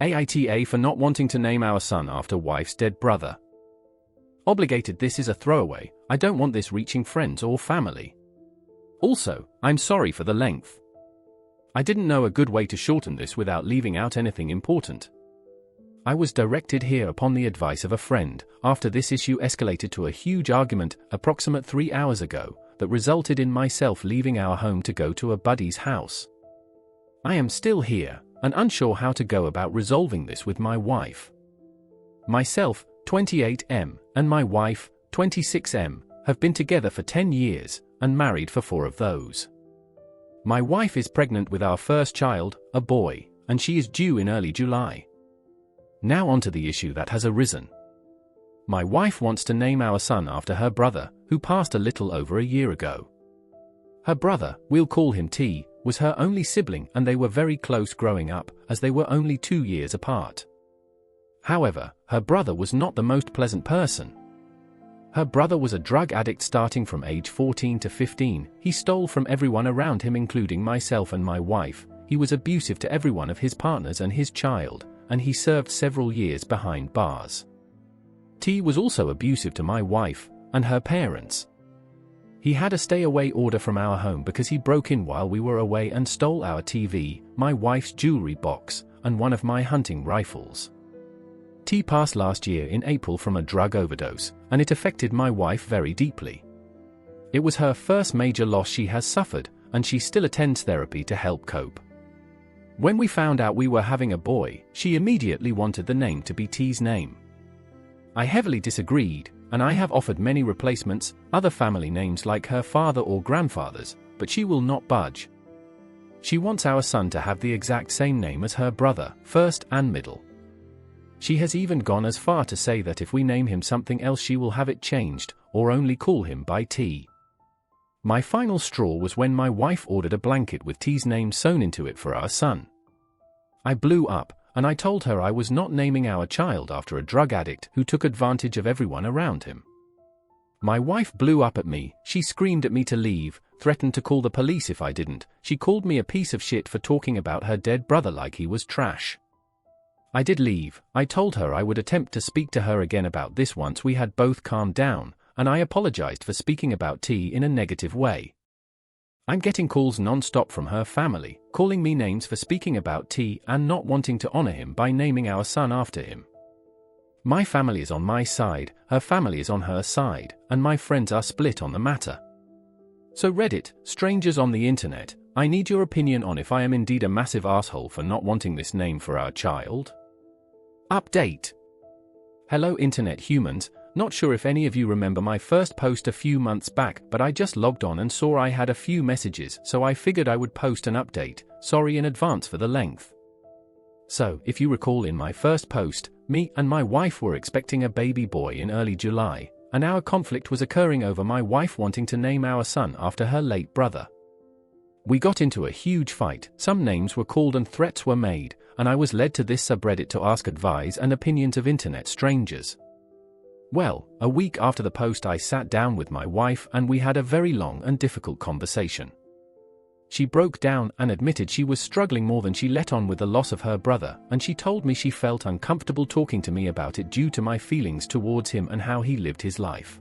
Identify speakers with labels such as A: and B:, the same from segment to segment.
A: AITA for not wanting to name our son after wife's dead brother. Obligated. This is a throwaway. I don't want this reaching friends or family. Also, I'm sorry for the length. I didn't know a good way to shorten this without leaving out anything important. I was directed here upon the advice of a friend, after this issue escalated to a huge argument approximate 3 hours ago, that resulted in myself leaving our home to go to a buddy's house. I am still here, and unsure how to go about resolving this with my wife. Myself, 28M, and my wife, 26M, have been together for 10 years, and married for 4 of those. My wife is pregnant with our first child, a boy, and she is due in early July. Now onto the issue that has arisen. My wife wants to name our son after her brother, who passed a little over a year ago. Her brother, we'll call him T, was her only sibling and they were very close growing up, as they were only 2 years apart. However, her brother was not the most pleasant person. Her brother was a drug addict starting from age 14 to 15, he stole from everyone around him including myself and my wife, he was abusive to every one of his partners and his child, and he served several years behind bars. T was also abusive to my wife, and her parents. He had a stay-away order from our home because he broke in while we were away and stole our TV, my wife's jewelry box, and one of my hunting rifles. T passed last year in April from a drug overdose, and it affected my wife very deeply. It was her first major loss she has suffered, and she still attends therapy to help cope. When we found out we were having a boy, she immediately wanted the name to be T's name. I heavily disagreed, and I have offered many replacements, other family names like her father or grandfather's, but she will not budge. She wants our son to have the exact same name as her brother, first and middle. She has even gone as far to say that if we name him something else she will have it changed, or only call him by T. My final straw was when my wife ordered a blanket with T's name sewn into it for our son. I blew up, and I told her I was not naming our child after a drug addict who took advantage of everyone around him. My wife blew up at me, she screamed at me to leave, threatened to call the police if I didn't, she called me a piece of shit for talking about her dead brother like he was trash. I did leave, I told her I would attempt to speak to her again about this once we had both calmed down, and I apologized for speaking about T in a negative way. I'm getting calls non-stop from her family, calling me names for speaking about T and not wanting to honor him by naming our son after him. My family is on my side, her family is on her side, and my friends are split on the matter. So Reddit, strangers on the internet, I need your opinion on if I am indeed a massive asshole for not wanting this name for our child. Update. Hello internet humans, not sure if any of you remember my first post a few months back, but I just logged on and saw I had a few messages, so I figured I would post an update, sorry in advance for the length. So, if you recall in my first post, me and my wife were expecting a baby boy in early July, and our conflict was occurring over my wife wanting to name our son after her late brother. We got into a huge fight, some names were called and threats were made, and I was led to this subreddit to ask advice and opinions of internet strangers. Well, a week after the post I sat down with my wife and we had a very long and difficult conversation. She broke down and admitted she was struggling more than she let on with the loss of her brother, and she told me she felt uncomfortable talking to me about it due to my feelings towards him and how he lived his life.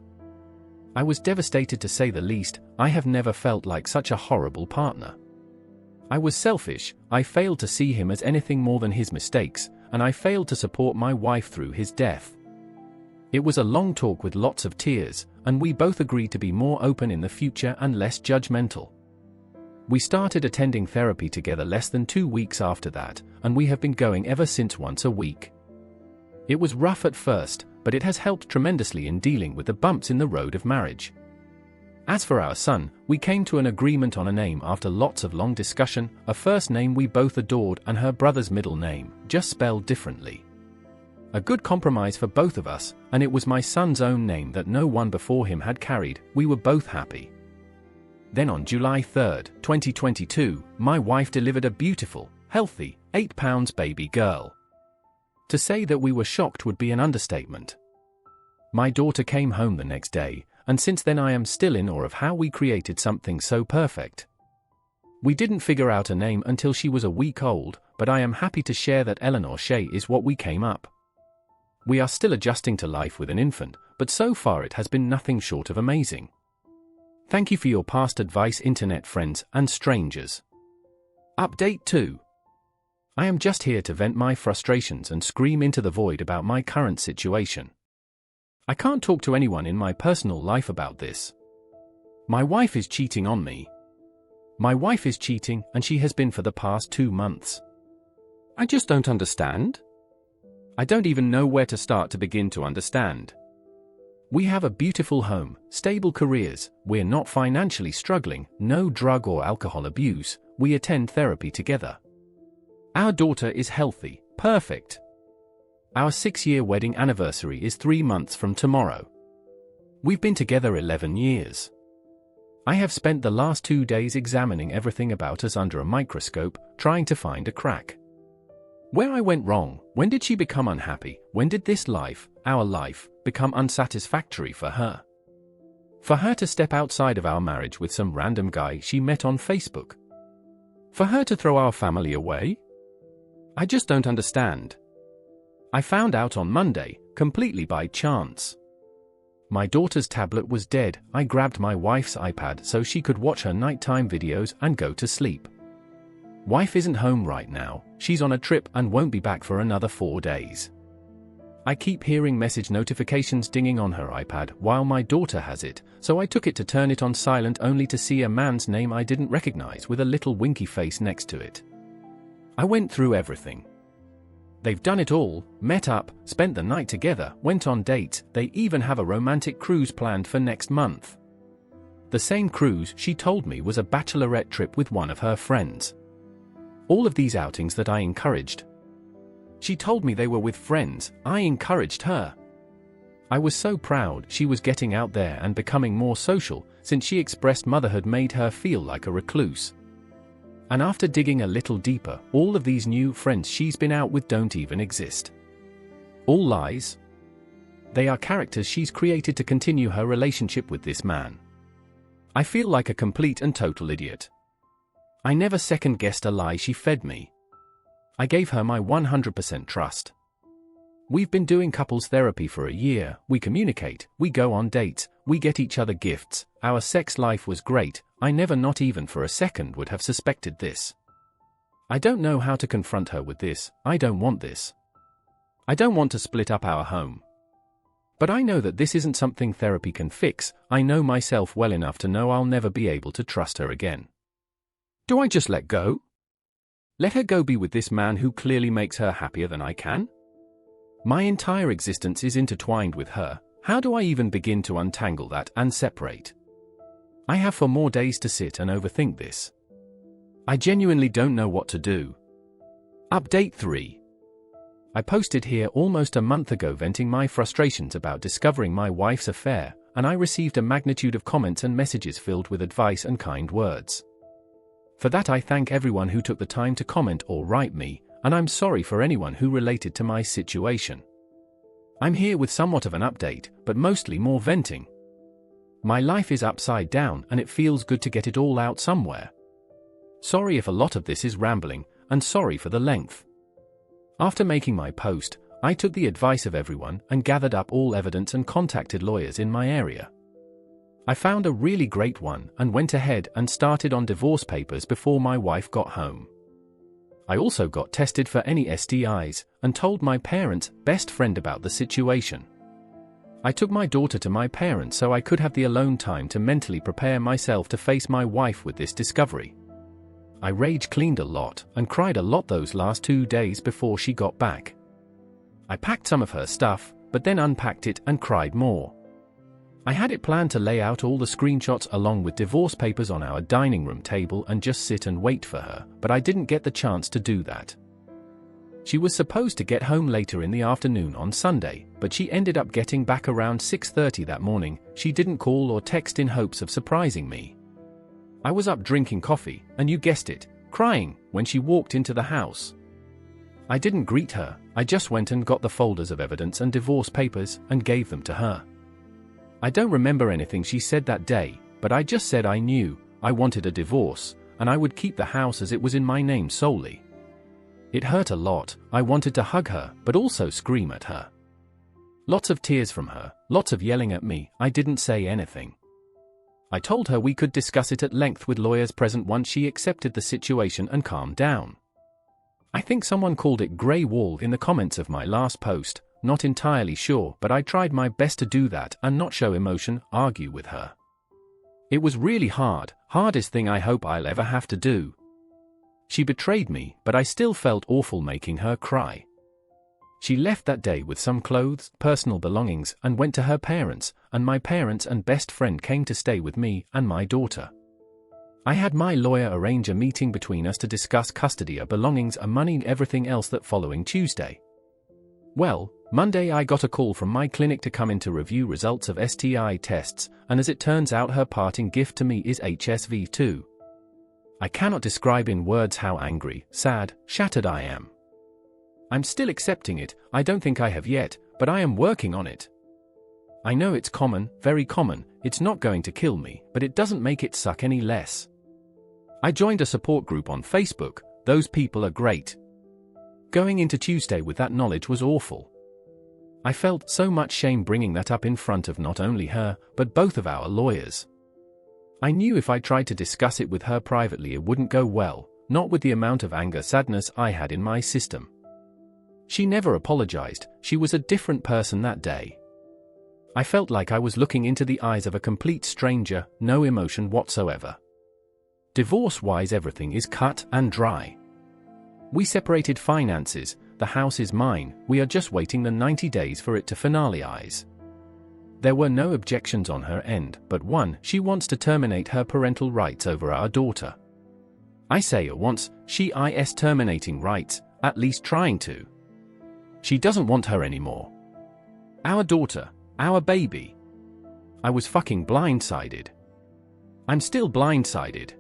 A: I was devastated to say the least, I have never felt like such a horrible partner. I was selfish, I failed to see him as anything more than his mistakes, and I failed to support my wife through his death. It was a long talk with lots of tears, and we both agreed to be more open in the future and less judgmental. We started attending therapy together less than 2 weeks after that, and we have been going ever since once a week. It was rough at first, but it has helped tremendously in dealing with the bumps in the road of marriage. As for our son, we came to an agreement on a name after lots of long discussion, a first name we both adored and her brother's middle name, just spelled differently. A good compromise for both of us, and it was my son's own name that no one before him had carried, we were both happy. Then on July 3rd, 2022, my wife delivered a beautiful, healthy, 8 pounds baby girl. To say that we were shocked would be an understatement. My daughter came home the next day, and since then I am still in awe of how we created something so perfect. We didn't figure out a name until she was a week old, but I am happy to share that Eleanor Shea is what we came up. We are still adjusting to life with an infant, but so far it has been nothing short of amazing. Thank you for your past advice, internet friends and strangers. Update 2. I am just here to vent my frustrations and scream into the void about my current situation. I can't talk to anyone in my personal life about this. My wife is cheating on me. My wife is cheating, and she has been for the past 2 months. I just don't understand. I don't even know where to start to begin to understand. We have a beautiful home, stable careers, we're not financially struggling, no drug or alcohol abuse, we attend therapy together. Our daughter is healthy, perfect. Our 6-year wedding anniversary is 3 months from tomorrow. We've been together 11 years. I have spent the last 2 days examining everything about us under a microscope, trying to find a crack. Where I went wrong, when did she become unhappy, when did this life, our life, become unsatisfactory for her? For her to step outside of our marriage with some random guy she met on Facebook? For her to throw our family away? I just don't understand. I found out on Monday, completely by chance. My daughter's tablet was dead. I grabbed my wife's iPad so she could watch her nighttime videos and go to sleep. Wife isn't home right now, she's on a trip and won't be back for another 4 days. I keep hearing message notifications dinging on her iPad while my daughter has it, so I took it to turn it on silent only to see a man's name I didn't recognize with a little winky face next to it. I went through everything. They've done it all, met up, spent the night together, went on dates, they even have a romantic cruise planned for next month. The same cruise she told me was a bachelorette trip with one of her friends. All of these outings that I encouraged. She told me they were with friends, I encouraged her. I was so proud she was getting out there and becoming more social, since she expressed motherhood made her feel like a recluse. And after digging a little deeper, all of these new friends she's been out with don't even exist. All lies. They are characters she's created to continue her relationship with this man. I feel like a complete and total idiot. I never second-guessed a lie she fed me. I gave her my 100% trust. We've been doing couples therapy for a year, we communicate, we go on dates, we get each other gifts, our sex life was great, I never not even for a second would have suspected this. I don't know how to confront her with this, I don't want this. I don't want to split up our home. But I know that this isn't something therapy can fix, I know myself well enough to know I'll never be able to trust her again. Do I just let go? Let her go be with this man who clearly makes her happier than I can? My entire existence is intertwined with her, how do I even begin to untangle that and separate? I have 4 more days to sit and overthink this. I genuinely don't know what to do. Update 3. I posted here almost a month ago venting my frustrations about discovering my wife's affair, and I received a magnitude of comments and messages filled with advice and kind words. For that I thank everyone who took the time to comment or write me, and I'm sorry for anyone who related to my situation. I'm here with somewhat of an update, but mostly more venting. My life is upside down and it feels good to get it all out somewhere. Sorry if a lot of this is rambling, and sorry for the length. After making my post, I took the advice of everyone and gathered up all evidence and contacted lawyers in my area. I found a really great one and went ahead and started on divorce papers before my wife got home. I also got tested for any STIs and told my parents' best friend about the situation. I took my daughter to my parents so I could have the alone time to mentally prepare myself to face my wife with this discovery. I rage cleaned a lot and cried a lot those last 2 days before she got back. I packed some of her stuff, but then unpacked it and cried more. I had it planned to lay out all the screenshots along with divorce papers on our dining room table and just sit and wait for her, but I didn't get the chance to do that. She was supposed to get home later in the afternoon on Sunday, but she ended up getting back around 6:30 that morning. She didn't call or text in hopes of surprising me. I was up drinking coffee, and you guessed it, crying, when she walked into the house. I didn't greet her, I just went and got the folders of evidence and divorce papers and gave them to her. I don't remember anything she said that day, but I just said I knew, I wanted a divorce, and I would keep the house as it was in my name solely. It hurt a lot. I wanted to hug her, but also scream at her. Lots of tears from her, lots of yelling at me. I didn't say anything. I told her we could discuss it at length with lawyers present once she accepted the situation and calmed down. I think someone called it grey wall in the comments of my last post, not entirely sure, but I tried my best to do that and not show emotion, argue with her. It was really hard, hardest thing I hope I'll ever have to do. She betrayed me, but I still felt awful making her cry. She left that day with some clothes, personal belongings, and went to her parents, and my parents and best friend came to stay with me and my daughter. I had my lawyer arrange a meeting between us to discuss custody, her belongings, and money, everything else that following Tuesday. Well, Monday I got a call from my clinic to come in to review results of STI tests, and as it turns out her parting gift to me is HSV 2. I cannot describe in words how angry, sad, shattered I am. I'm still accepting it, I don't think I have yet, but I am working on it. I know it's common, very common, it's not going to kill me, but it doesn't make it suck any less. I joined a support group on Facebook, those people are great. Going into Tuesday with that knowledge was awful. I felt so much shame bringing that up in front of not only her, but both of our lawyers. I knew if I tried to discuss it with her privately it wouldn't go well, not with the amount of anger, sadness I had in my system. She never apologized, she was a different person that day. I felt like I was looking into the eyes of a complete stranger, no emotion whatsoever. Divorce-wise everything is cut and dry. We separated finances, the house is mine, we are just waiting the 90 days for it to finalize. There were no objections on her end, but one, she wants to terminate her parental rights over our daughter. I say at once, she is terminating rights, at least trying to. She doesn't want her anymore. Our daughter, our baby. I was fucking blindsided. I'm still blindsided.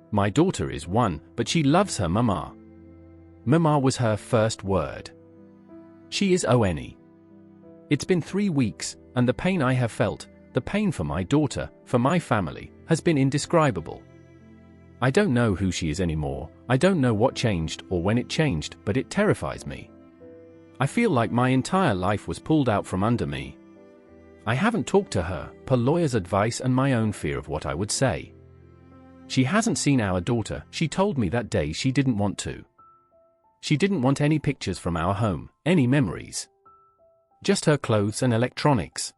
A: My daughter is 1, but she loves her mama. Mama was her first word. She is ONE. It's been 3 weeks, and the pain I have felt, the pain for my daughter, for my family, has been indescribable. I don't know who she is anymore, I don't know what changed or when it changed, but it terrifies me. I feel like my entire life was pulled out from under me. I haven't talked to her, per lawyer's advice and my own fear of what I would say. She hasn't seen our daughter, she told me that day she didn't want to. She didn't want any pictures from our home, any memories. Just her clothes and electronics.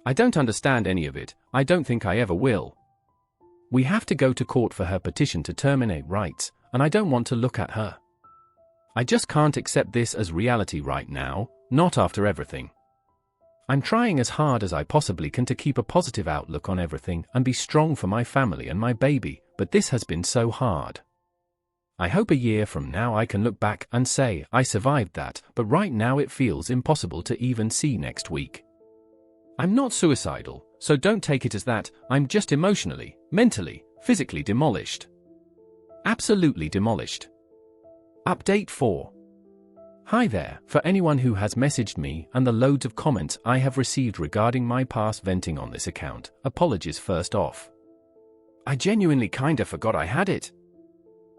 A: I don't understand any of it, I don't think I ever will. We have to go to court for her petition to terminate rights, and I don't want to look at her. I just can't accept this as reality right now, not after everything. I'm trying as hard as I possibly can to keep a positive outlook on everything and be strong for my family and my baby, but this has been so hard. I hope a year from now I can look back and say I survived that, but right now it feels impossible to even see next week. I'm not suicidal, so don't take it as that, I'm just emotionally, mentally, physically demolished. Absolutely demolished. Update 4. Hi there, for anyone who has messaged me and the loads of comments I have received regarding my past venting on this account, apologies first off. I genuinely kinda forgot I had it.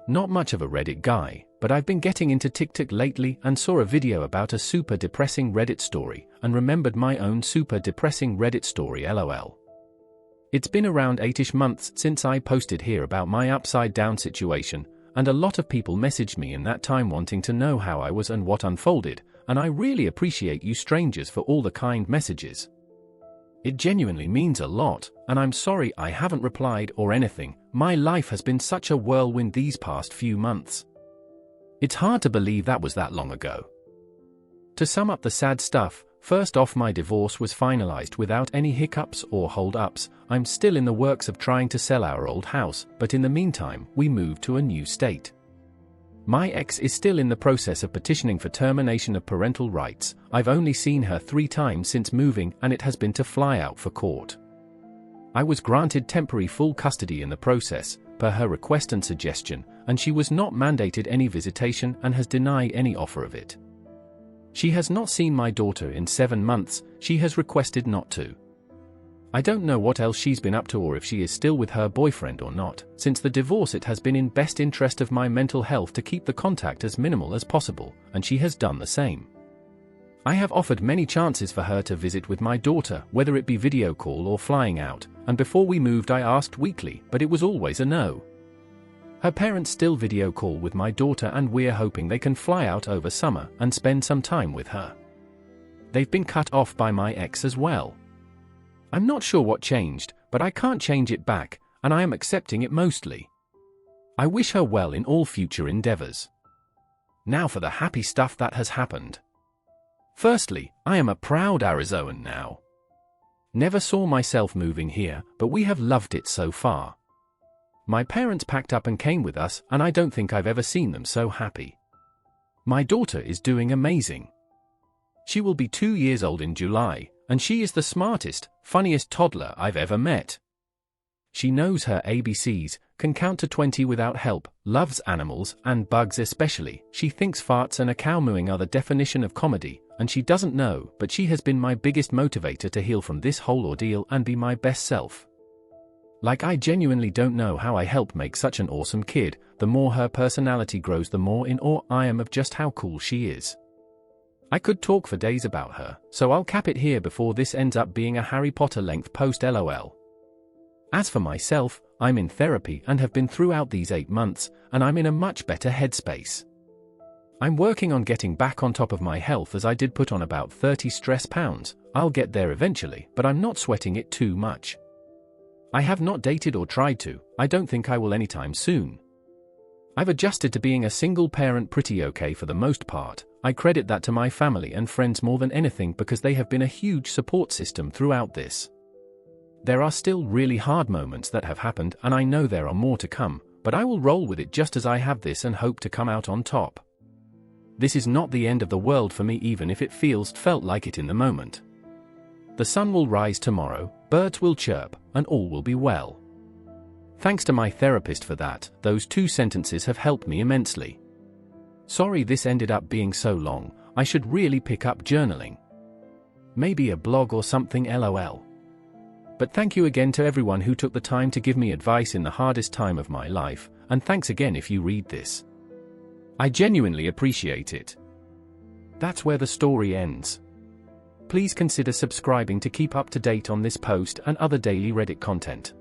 A: Not much of a Reddit guy, but I've been getting into TikTok lately and saw a video about a super depressing Reddit story and remembered my own super depressing Reddit story lol. It's been around 8ish months since I posted here about my upside down situation, and a lot of people messaged me in that time wanting to know how I was and what unfolded, and I really appreciate you strangers for all the kind messages. It genuinely means a lot, and I'm sorry I haven't replied or anything, my life has been such a whirlwind these past few months. It's hard to believe that was that long ago. To sum up the sad stuff, first off, my divorce was finalized without any hiccups or hold-ups. I'm still in the works of trying to sell our old house, but in the meantime, we moved to a new state. My ex is still in the process of petitioning for termination of parental rights. I've only seen her 3 times since moving, and it has been to fly out for court. I was granted temporary full custody in the process, per her request and suggestion, and she was not mandated any visitation and has denied any offer of it. She has not seen my daughter in 7 months, she has requested not to. I don't know what else she's been up to or if she is still with her boyfriend or not. Since the divorce, it has been in best interest of my mental health to keep the contact as minimal as possible, and she has done the same. I have offered many chances for her to visit with my daughter, whether it be video call or flying out, and before we moved I asked weekly, but it was always a no. Her parents still video call with my daughter and we're hoping they can fly out over summer and spend some time with her. They've been cut off by my ex as well. I'm not sure what changed, but I can't change it back, and I am accepting it mostly. I wish her well in all future endeavors. Now for the happy stuff that has happened. Firstly, I am a proud Arizonan now. Never saw myself moving here, but we have loved it so far. My parents packed up and came with us, and I don't think I've ever seen them so happy. My daughter is doing amazing. She will be 2 years old in July, and she is the smartest, funniest toddler I've ever met. She knows her ABCs, can count to 20 without help, loves animals, and bugs especially. She thinks farts and a cow mooing are the definition of comedy, and she doesn't know, but she has been my biggest motivator to heal from this whole ordeal and be my best self. Like, I genuinely don't know how I helped make such an awesome kid. The more her personality grows, the more in awe I am of just how cool she is. I could talk for days about her, so I'll cap it here before this ends up being a Harry Potter-length post LOL. As for myself, I'm in therapy and have been throughout these 8 months, and I'm in a much better headspace. I'm working on getting back on top of my health, as I did put on about 30 stress pounds. I'll get there eventually, but I'm not sweating it too much. I have not dated or tried to. I don't think I will anytime soon. I've adjusted to being a single parent pretty okay for the most part. I credit that to my family and friends more than anything, because they have been a huge support system throughout this. There are still really hard moments that have happened, and I know there are more to come, but I will roll with it just as I have this and hope to come out on top. This is not the end of the world for me, even if it felt like it in the moment. The sun will rise tomorrow, birds will chirp, and all will be well. Thanks to my therapist for that. Those 2 sentences have helped me immensely. Sorry this ended up being so long. I should really pick up journaling. Maybe a blog or something, LOL. But thank you again to everyone who took the time to give me advice in the hardest time of my life, and thanks again if you read this. I genuinely appreciate it. That's where the story ends. Please consider subscribing to keep up to date on this post and other daily Reddit content.